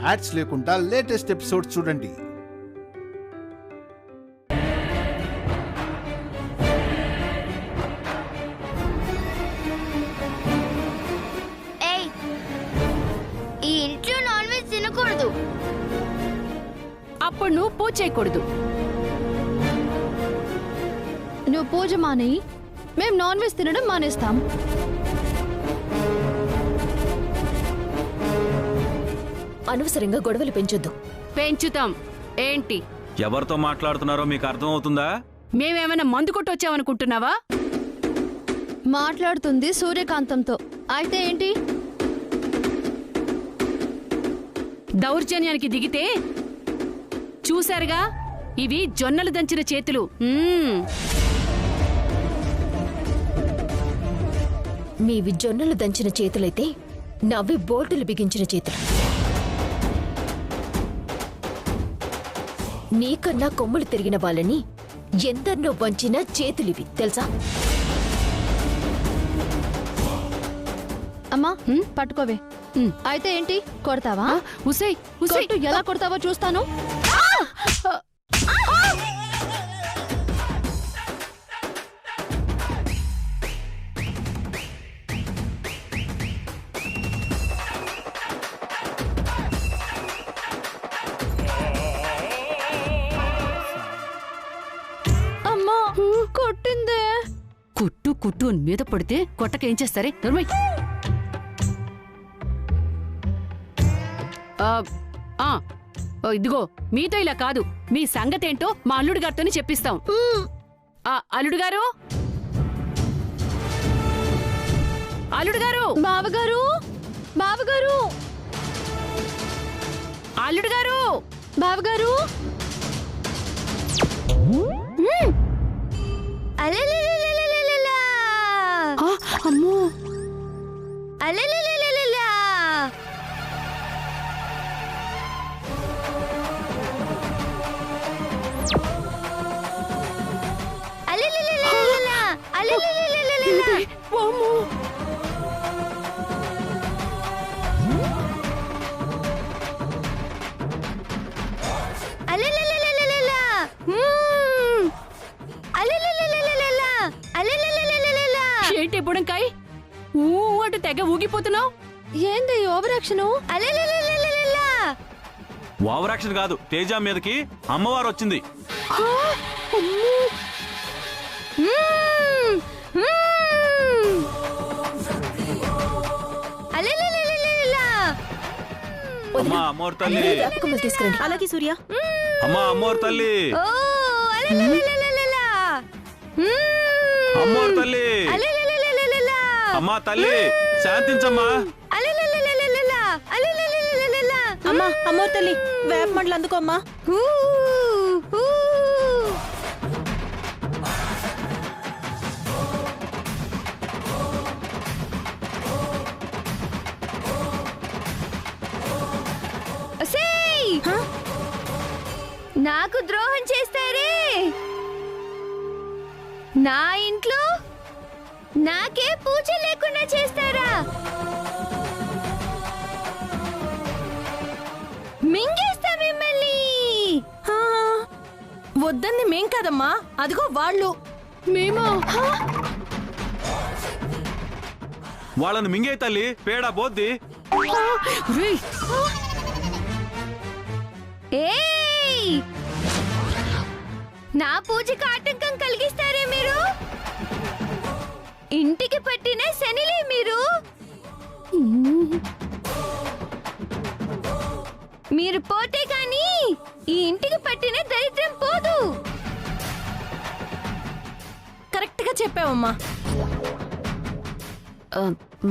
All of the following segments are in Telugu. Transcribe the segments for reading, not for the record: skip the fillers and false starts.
యాడ్స్ లేకుండా లేటెస్ట్ ఎపిసోడ్స్ చూడండి. ఈ ఇంట్లో నాన్ వెజ్ తినకూడదు. అప్పుడు నువ్వు పూజ చేయకూడదు. నువ్వు పూజ మాని, మేం నాన్ వెజ్ తినడం మానేస్తాం. అనవసరంగా గొడవలు పెంచొద్దు. పెంచుతాం. ఏంటి ఎవరితో మాట్లాడుతున్నారో మీకు అర్థం అవుతుందా? మేమేమైనా మందు కొట్టొచ్చామనుకుంటున్నావా? మాట్లాడుతుంది సూర్యకాంతంతో. అయితే ఏంటి? దౌర్జన్యానికి దిగితే చూశారుగా, ఇవి జొన్నలు దంచిన చేతులు. మీవి జొన్నలు దంచిన చేతులైతే నవ్వి బోల్టులు బిగించిన చేతులు. నీకన్నా కొమ్ములు తిరిగిన వాళ్ళని ఎందరినో వంచిన చేతులివి తెలుసా? అమ్మా పట్టుకోవే. అయితే ఏంటి, కొడతావా? ఉసై ఉసై, ఎలా కొడతావో చూస్తాను. అమ్మా కొట్టిందే. కుట్టు కుట్టు అని మీద పడితే కొట్టకేం చేస్తారే? నర్మయ్. ఇదిగో, మీతో ఇలా కాదు, మీ సంగతేంటో మా అల్లుడు గారితోనే చెప్పిస్తాం. అల్లుడు గారు, అల్లుడు గారు, బావగారు, బావగారు, అల్లుడు గారు, బావగారు. అమ్మో, ఏంటి బుడంకాయ్ అటు తెగ ఊగిపోతున్నావు? ఏంది ఓవరాక్షను? ఓవరాక్షన్ కాదు, తేజ మీదకి అమ్మవారు వచ్చింది. అమ్మా అమ్మోరు తల్లి, తీసుకురండి. అలాగే సూర్య. అమ్మా అమ్మోరు తల్లి, అమ్మోరు తల్లి, అమ్మా తల్లి శాంతించమ్మా. అమ్మా అమ్మోరు తల్లి, వేప మండలు అందుకో అమ్మా. నాకు ద్రోహం చేస్తారే, నా ఇంట్లో నాకే పూజ లేకుండా చేస్తారా? మింగేస్తా మిమ్మల్ని. వద్దంది మేం కాదమ్మా, అదిగో వాళ్ళు. మేము వాళ్ళని మింగే తల్లి, పేడ బోద్ది. నా పూజకి ఆటంకం కలిగిస్తారే మీరు? ఇంటికి పట్టిన శనిలే మీరు. మీరు పోతే గాని ఈ ఇంటికి పట్టిన దరిద్రం పోదు. కరెక్ట్ గా చెప్పావమ్మా.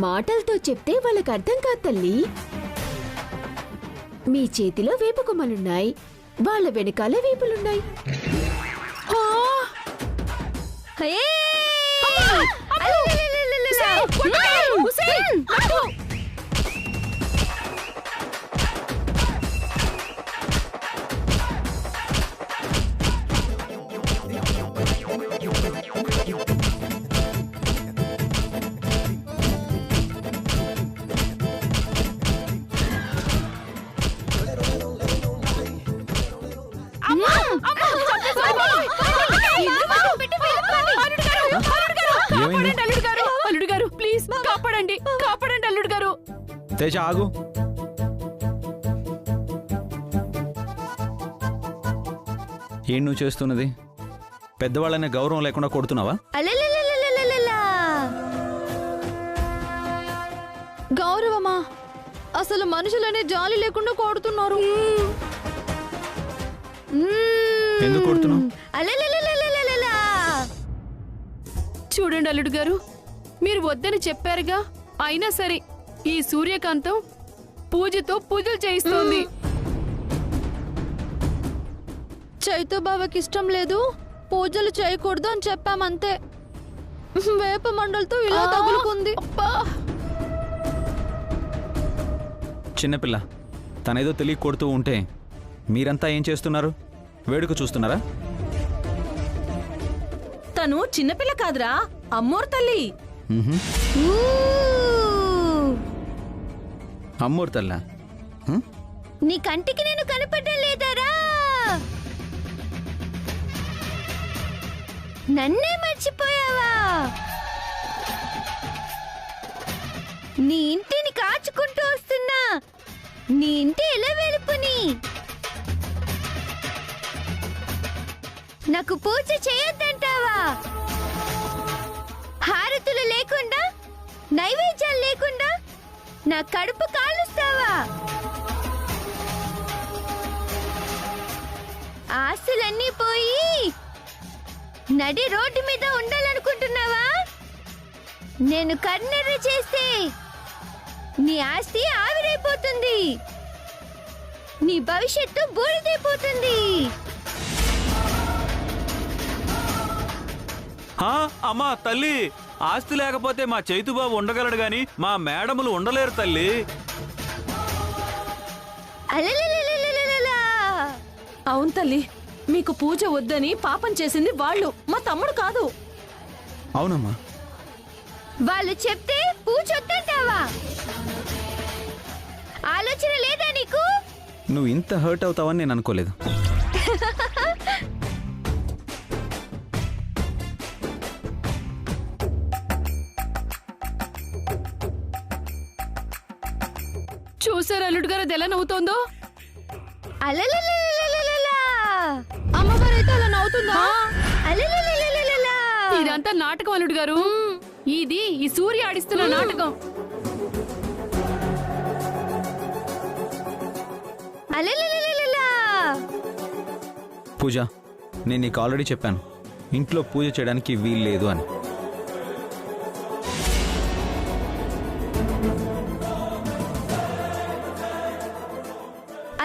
మాటలతో చెప్తే వాళ్ళకి అర్థం కాదు తల్లి. మీ చేతిలో వేప కొమ్మలున్నాయి, వాళ్ళ వెనకాల వేపులున్నాయి. తేజ ఆగు. ఏం నువ్వు చేస్తున్నది? పెద్దవాళ్ళనే గౌరవం లేకుండా కొడుతున్నావా? అలలలలలలలలా. గౌరవమా? అసలు మనుషులనే జాలి లేకుండా కొడుతున్నారు. ఎందుకు కొడుతున్నావు? అలలలలలలలలా. చూడండి అల్లుడు గారు, మీరు వద్దని చెప్పారుగా, అయినా సరే ఈ సూర్యకాంతం పూజతో పూజలు చేయిస్తోంది. చైతు బావకి ఇష్టం లేదు, పూజలు చేయకూడదు అని చెప్పామంతే. వేప మండలతో ఇలా తగులుకుంది. చిన్నపిల్ల తనేదో తెలియ కొడుతూ ఉంటే మీరంతా ఏం చేస్తున్నారు? వేడుక చూస్తున్నారా? తను చిన్నపిల్ల కాదురా, అమ్మోరు తల్లి. ఊ. అమ్మోరు తల్లా? నీ కంటికి నేను కనపడడం లేదారా? నన్నే మర్చిపోయావా? నీ ఇంటిని కాచుకుంటూ వస్తున్నా, నీ ఇంటి ఎలా వెలుపుని. నాకు పూజ చేయొద్దంటావా? హారతులు లేకుండా, నైవేద్యాలు లేకుండా నా కడుపు కాలుస్తావా? ఆస్తులన్నీ పోయి నడి రోడ్డు మీద ఉండాలనుకుంటున్నావా? నేను కన్నెర్ర చేస్తే నీ ఆస్తి ఆవిరైపోతుంది, నీ భవిష్యత్తు బూడిదైపోతుంది. అమ్మా తల్లి, ఆస్తి లేకపోతే మా చైతుబాబు ఉండగలడు గాని మా మేడములు ఉండలేరు తల్లి. అలలలలలలలలా. అవును తల్లి, మీకు పూజ వద్దని పాపం చేసింది వాళ్ళు, మా తమ్ముడు కాదు. అవునమ్మా. వాళ్ళు చెప్తే పూచొద్దంటావా? ఆలోచన లేదా నీకు? నువ్వు ఇంత హర్ట్ అవుతావని నేను అనుకోలేదు. చూసారు అల్లుడు గారు అది ఎలా నవ్వుతోందో? అలలలలలలలలా. అమ్మగారైతే అలా నవ్వుతుందా? అలలలలలలలా. ఇదంతా నాటకం అల్లుడు గారు. ఇది ఈ సూర్య ఆడిస్తున్న నాటకం. అలలలలలలా. పూజ, నేను నీకు ఆల్రెడీ చెప్పాను ఇంట్లో పూజ చేయడానికి వీలు లేదు అని.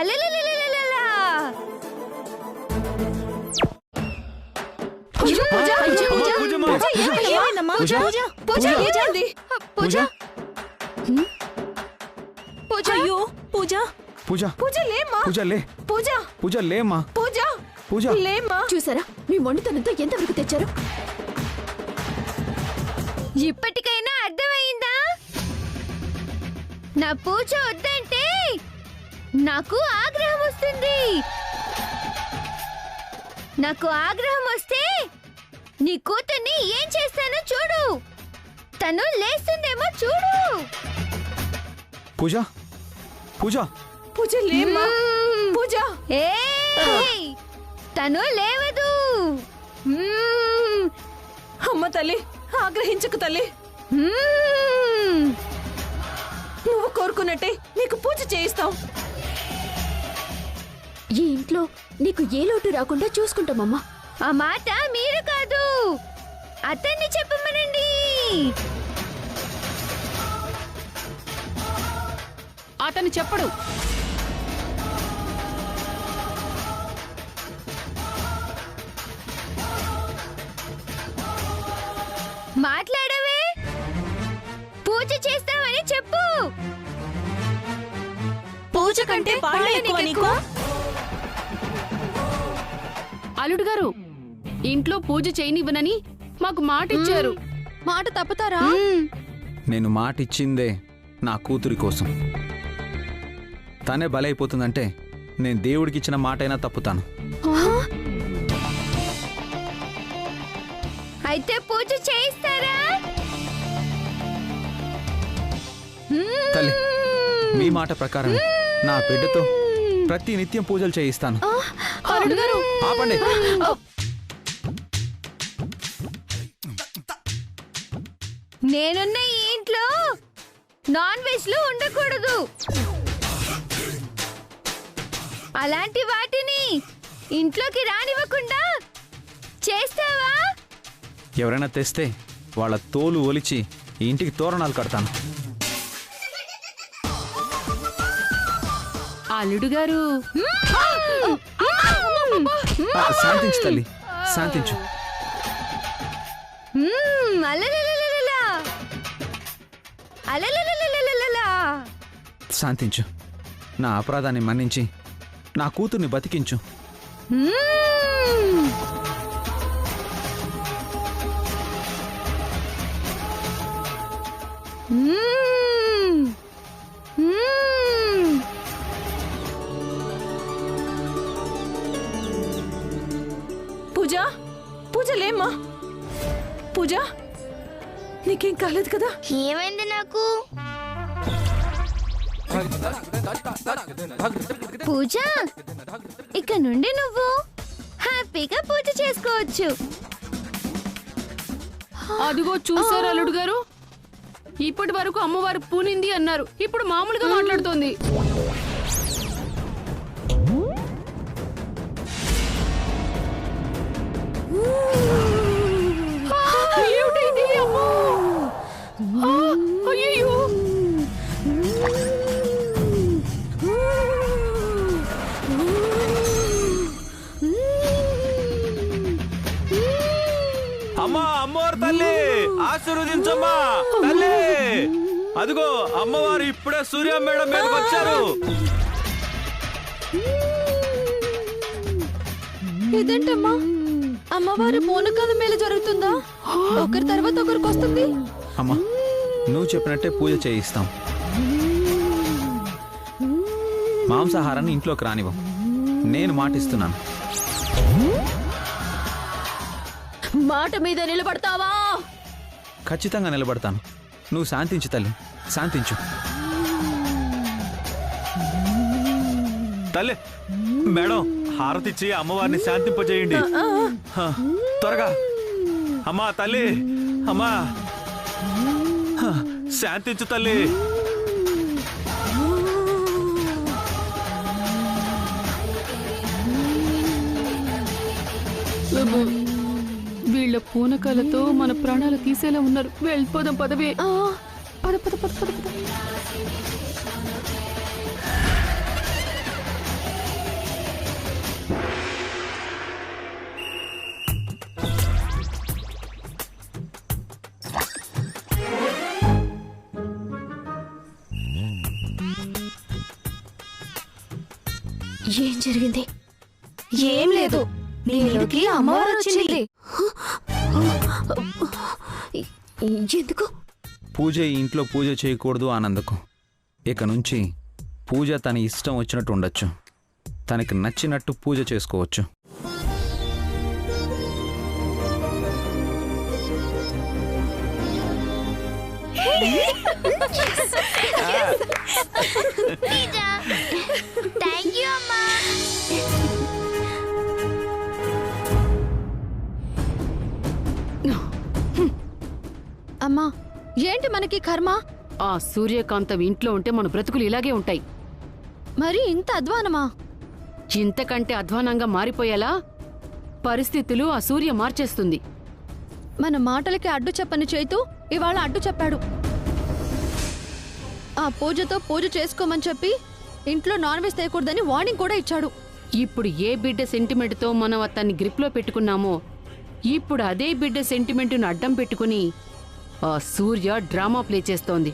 అలలలలలలలా. ఏమైందమ్మా? పూజ? పూజ ఏమైంది? పూజ? పూజ అయ్యో, పూజ పూజ? పూజ లేమ్మా. పూజ లే. పూజ పూజ లేమ్మా. పూజ పూజ లేమ్మా. చూసారా మీ మొండితనంతో ఎంతవరకు తెచ్చారు? ఇప్పటికైనా అర్థమైందా? నా పూజ వద్దంటే నాకు ఆగ్రహం వస్తుంది. నాకు ఆగ్రహం వస్తే నీ కూతుర్ని ఏం చేస్తానో చూడు. తను లేస్తుందేమో చూడు. పూజ? పూజ? పూజ లేమ్మా. పూజ ఏయ్! తను లేవదు. అమ్మ తల్లి, ఆగ్రహించకు తల్లి. నువ్వు కోరుకున్నట్టే నీకు పూజ చేయిస్తాం. ఈ ఇంట్లో నీకు ఏ లోటు రాకుండా చూసుకుంటామమ్మా. ఆ మాట మీరు కాదు, అతన్ని చెప్పమనండి. అతను చెప్పడు. మాట్లాడవే, పూజ చేస్తామని చెప్పు. పూజ కంటే బాగా ఎక్కువ నీకు. అల్లుడు గారు, ఇంట్లో పూజ చేయనివ్వనని మాకు మాట ఇచ్చారు. మాట తప్పుతారా? నేను మాట ఇచ్చిందే నా కూతురి కోసం. తనే బలైపోతుందంటే నేను దేవుడికి ఇచ్చిన మాటైనా తప్పుతాను. అయితే పూజ చేయిస్తారా? తల్లి మీ మాట ప్రకారం నా బిడ్డతో ప్రతి నిత్యం పూజలు చేయిస్తాను. అల్లుడు గారు ఆపండి. నేనున్న ఈ ఇంట్లో నాన్ వెజ్లు ఉండకూడదు. అలాంటి వాటిని ఇంట్లోకి రానివ్వకుండా చేస్తావా? ఎవరైనా తెస్తే వాళ్ళ తోలు ఒలిచి ఈ ఇంటికి తోరణాలు కడతాను. అల్లుడు గారు శాంతించు తల్లి, శాంతించు. అలలలలలలా. అలలలలలలలా. శాంతించు. నా అపరాధాన్ని మన్నించి నా కూతుర్ని బతికించు. పూజ పూజ లేమ్మా. పూజ నీకేం కాలేదు కదా? ఏమైంది నాకు? పూజ, ఇక నుండి నువ్వు హ్యాపీగా పూజ చేసుకోవచ్చు. అదిగో చూసారు అల్లుడు గారు, ఇప్పటి వరకు అమ్మవారు పూనింది అన్నారు, ఇప్పుడు మామూలుగా మాట్లాడుతోంది. ఏమిటిది? అమ్మో! అయ్యయ్యో! అమ్మా, అమ్మవారు తల్లి ఆశీర్వదించమ్మా తల్లి. అదిగో అమ్మవారు ఇప్పుడే సూర్య మేడం మీదకి వచ్చారు. ఇదేంటమ్మా, అమ్మవారి పూనకాల మేలు జరుగుతుందా? ఒకరి తర్వాత ఒకరికి వస్తుంది. అమ్మా, నువ్వు చెప్పినట్టే పూజ చేయిస్తాం. మాంసాహారాన్ని ఇంట్లోకి రానివ్వం. నేను మాటిస్తున్నాను. మాట మీద నిలబడతావా? ఖచ్చితంగా నిలబడతాను. నువ్వు శాంతించు తల్లి, శాంతించు. తల్లి మేడం, హారతిచ్చి అమ్మవారిని శాంతింపజేయండి. త్వరగా. అమ్మా తల్లి, అమ్మా శాంతించు తల్లి. వీళ్ళ పూనకాలతో మన ప్రాణాలు తీసేలా ఉన్నారు. వెళ్ళిపోదాం పదవే. పద పద పద పద పద. ఏం జరిగింది? ఏం లేదు, నీలోకి అమ్మవారు వచ్చింది. ఎందుకు? పూజ ఈ ఇంట్లో పూజ చేయకూడదు ఆనందకు. ఇక నుంచి పూజ తన ఇష్టం వచ్చినట్టు ఉండొచ్చు. తనకి నచ్చినట్టు పూజ చేసుకోవచ్చు. థ్యాంక్ యూ అమ్మా. అమ్మా, ఏంటి మనకి కర్మ? ఆ సూర్యకాంతం ఇంట్లో ఉంటే మన బ్రతుకులు ఇలాగే ఉంటాయి. మరి ఇంత అధ్వానమా? ఇంతకంటే అధ్వానంగా మారిపోయేలా పరిస్థితులు ఆ సూర్య మార్చేస్తుంది. మన మాటలకి అడ్డు చెప్పని చైతు ఇవాళ అడ్డు చెప్పాడు. ఆ పూజతో పూజ చేసుకోమని చెప్పి ఇంట్లో నాన్ వెజ్ తేయకూడదని వార్నింగ్ కూడా ఇచ్చాడు. ఇప్పుడు ఏ బిడ్డ సెంటిమెంట్తో మనం అతన్ని గ్రిప్లో పెట్టుకున్నామో, ఇప్పుడు అదే బిడ్డ సెంటిమెంటును అడ్డం పెట్టుకుని ఆ సూర్య డ్రామా ప్లే చేస్తోంది.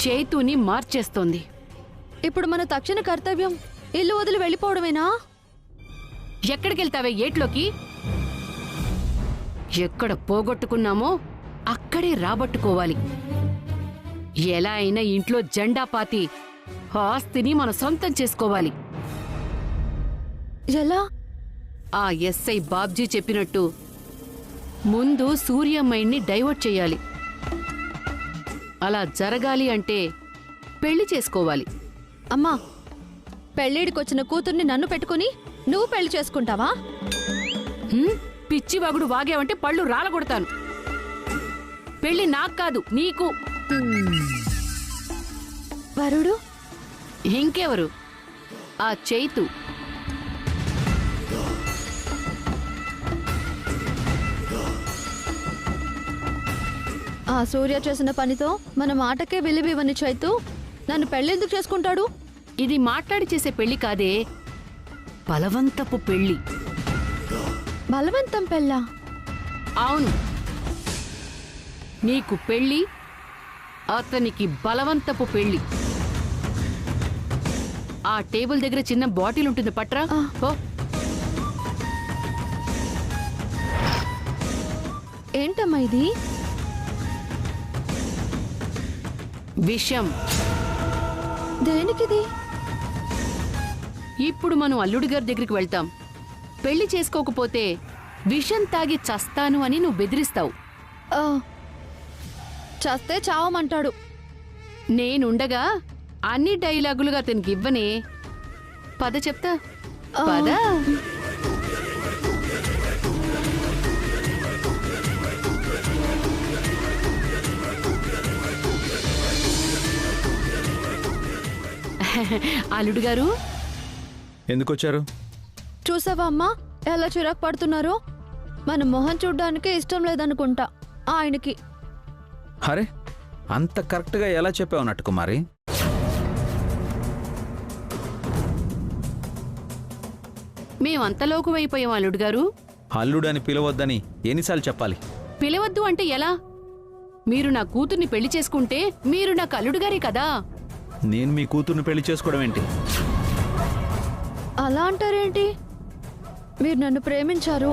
చైతుని మార్చేస్తోంది. ఇప్పుడు మన తక్షణ కర్తవ్యం ఇల్లు వదిలి వెళ్ళిపోవడమేనా? ఎక్కడికెళ్తావే ఏట్లోకి? ఎక్కడ పోగొట్టుకున్నామో అక్కడే రాబట్టుకోవాలి. ఎలా అయినా ఇంట్లో జెండా పాతి ఆస్తిని మన సొంతం చేసుకోవాలి. ఎలా? ఆ ఎస్ఐ బాబ్జీ చెప్పినట్టు ముందు సూర్య మైండ్ని డైవర్ట్ చేయాలి. అలా జరగాలి అంటే పెళ్లి చేసుకోవాలి. అమ్మా, పెళ్ళిడికొచ్చిన కూతుర్ని నన్ను పెట్టుకుని నువ్వు పెళ్లి చేసుకుంటావా? పిచ్చి వాగుడు వాగేవంటే పళ్ళు రాలగొడతాను. పెళ్లి నాకు కాదు, నీకు. వరుడు ఇంకెవరు? ఆ చైతు. ఆ సూర్య చేసిన పనితో మన మాటకే విలువివ్వని చైతు నన్ను పెళ్ళెందుకు చేసుకుంటాడు? ఇది మాట్లాడి చేసే పెళ్లి కాదే, బలవంతపు పెళ్లి. బలవంతం పెళ్ళా? అవును, నీకు పెళ్లి, అతనికి బలవంతపు పెళ్లి. ఆ టేబుల్ దగ్గర చిన్న బాటిల్ ఉంటుంది, పట్రా. ఓ, ఏంటమ్మా ఇది? విషం. దేనికిది? ఇప్పుడు మనం అల్లుడి గారి దగ్గరికి వెళ్తాం. పెళ్లి చేసుకోకపోతే విషం తాగి చస్తాను అని నువ్వు బెదిరిస్తావు. చస్తే చావమంటాడు. నేనుండగా అన్ని డైలాగులుగా అతనికి ఇవ్వనే. పద చెప్తా, పద. అల్లుడు గారు, ఎందుకొచ్చారు? చూసావా అమ్మా ఎలా చిరాకు పడుతున్నారో? మన మొహం చూడ్డానికే ఇష్టం లేదనుకుంటా ఆయనకి. అరే, అంత కరెక్ట్గా ఎలా చెప్పావు నట్టుకుమారి? మేమంతలోకమైపోయాం అల్లుడు గారు. అల్లుడు అని పిలవద్దని ఎన్నిసార్లు చెప్పాలి? పిలవద్దు అంటే ఎలా? మీరు నా కూతుర్ని పెళ్లి చేసుకుంటే మీరు నాకు అల్లుడు గారే కదా. నేను మీ కూతుర్ని పెళ్లి చేసుకోవడం ఏంటి? అలా అంటారేంటి? మీరు నన్ను ప్రేమించారు,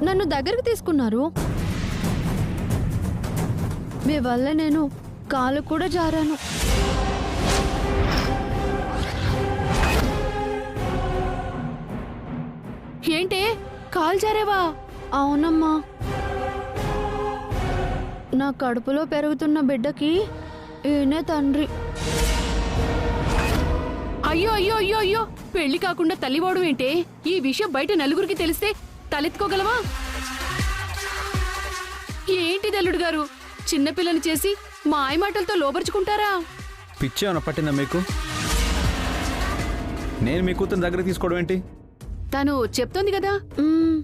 నన్ను దగ్గరికి తీసుకున్నారు. మీ వల్ల నేను కాలు కూడా జారాను. ఏంటే, కాల్ జారేవా? అవునమ్మా, నా కడుపులో పెరుగుతున్న బిడ్డకి ఈయనే తండ్రి. అయ్యో అయ్యో అయ్యో అయ్యో, పెళ్లి కాకుండా తల్లివాడు ఏంటే? ఈ విషయం బయట నలుగురికి తెలిస్తే తలెత్తుకోగలవా? ఏంటిది అల్లుడు గారు, చిన్నపిల్లని చేసి మాయమాటలతో లోపరుచుకుంటారా? పిచ్చేమన్నా పట్టిందా మీకు? నేను మీ కూతురు దగ్గర తీసుకోవడం ఏంటి? తను చెప్తోంది కదా, మ్మ్.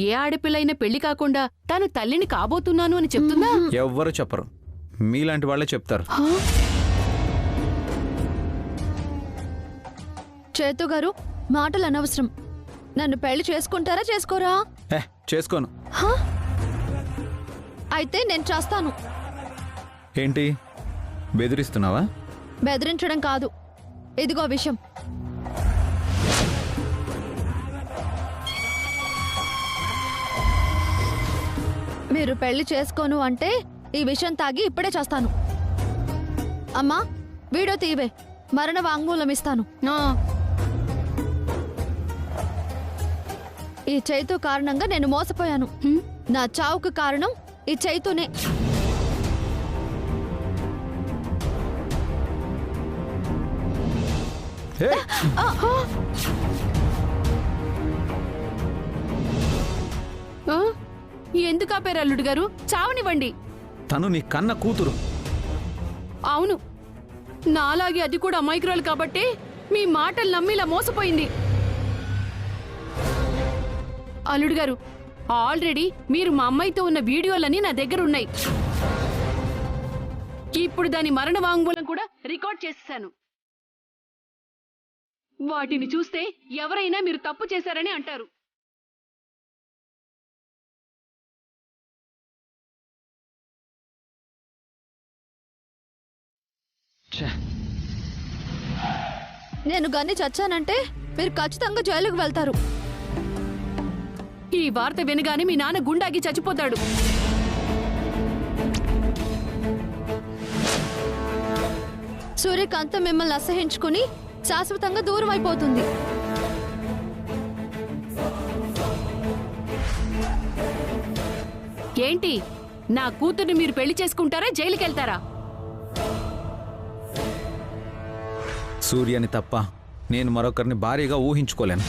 ఏ ఆడపిల్లైనా పెళ్లి కాకుండా తాను తల్లిని కాబోతున్నాను అని చెప్తుందా? ఎవ్వరు చెప్పరు, మీలాంటి వాళ్ళే చెప్తారు. చేతు గారు, మాటలు అనవసరం. నన్ను పెళ్లి చేసుకుంటారా చేసుకోరా? చేసుకోను. హా? అయితే నేను చేస్తాను. ఏంటి, బెదిరిస్తున్నావా? బెదిరించడం కాదు, ఇదిగో విషయం. మీరు పెళ్లి చేసుకోను అంటే ఈ విషయం తాగి ఇప్పుడే చేస్తాను. అమ్మా, వీడియో తీవే, మరణ వాంగ్మూలం ఇస్తాను. ఈ చైతు కారణంగా నేను మోసపోయాను. నా చావుకు కారణం ఈ చైతునే. ఎందుకు ఆపారు అల్లుడు గారు? చావనివ్వండి. తను నీ కన్న కూతురు. అవును, నాలాగే అది కూడా అమాయకురాలు కాబట్టి మీ మాటలు నమ్మిలా మోసపోయింది. అల్లుడు గారు, ఆల్రెడీ మీరు మా అమ్మాయితో ఉన్న వీడియోలన్నీ నా దగ్గర ఉన్నాయి. ఇప్పుడు దాని మరణ వాంగ్మూలం కూడా రికార్డ్ చేసేశాను. వాటిని చూస్తే ఎవరైనా మీరు తప్పు చేశారని అంటారు. నేను గన్ని చచ్చానంటే మీరు ఖచ్చితంగా జైలుకు వెళ్తారు. ఈ వార్త వినగానే మీ నాన్న గుండాగి చచ్చిపోతాడు. సూర్యకాంత మిమ్మల్ని అసహించుకుని శాశ్వతంగా దూరం అయిపోతుంది. ఏంటి, నా కూతుర్ని మీరు పెళ్లి చేసుకుంటారా, జైలుకెళ్తారా? సూర్యని తప్ప నేను మరొకరిని భారీగా ఊహించుకోలేను.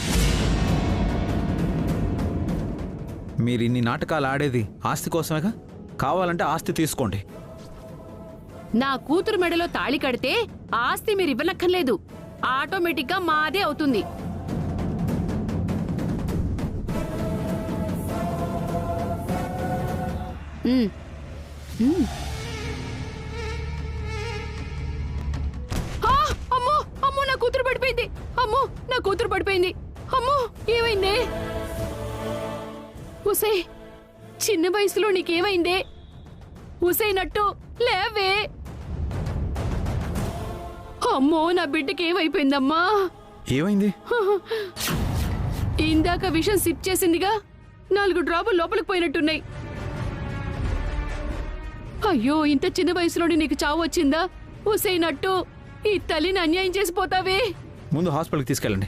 మీరు ఇన్ని నాటకాలు ఆడేది ఆస్తి కోసమేగా? కావాలంటే ఆస్తి తీసుకోండి. నా కూతురు మెడలో తాళి కడితే ఆస్తి మీరు ఇవ్వనక్కర్లేదు, ఆటోమేటిక్గా మాదే అవుతుంది. ఉమ్. ఉమ్. ఆ! అమ్మో అమ్మో నా కూతురు పడిపోయింది. అమ్మో నా కూతురు పడిపోయింది. అమ్మో ఏమైందే? ఉసే చిన్న వయసులో నీకేమైందే? ఉసైనట్టు లేవే. అమ్మో నా బిడ్డకి ఏమైపోయిందమ్మా? ఏమైంది? ఇందాక విషం సిప్ చేసిందిగా, 4 డ్రాపులు లోపలికి పోయినట్టున్నాయి. అయ్యో ఇంత చిన్న వయసులోనే నీకు చావు వచ్చిందా? ఉసైనట్టు ఈ తల్లిని అన్యాయం చేసిపోతావే. ముందు హాస్పిటల్కి తీసుకెళ్ళండి.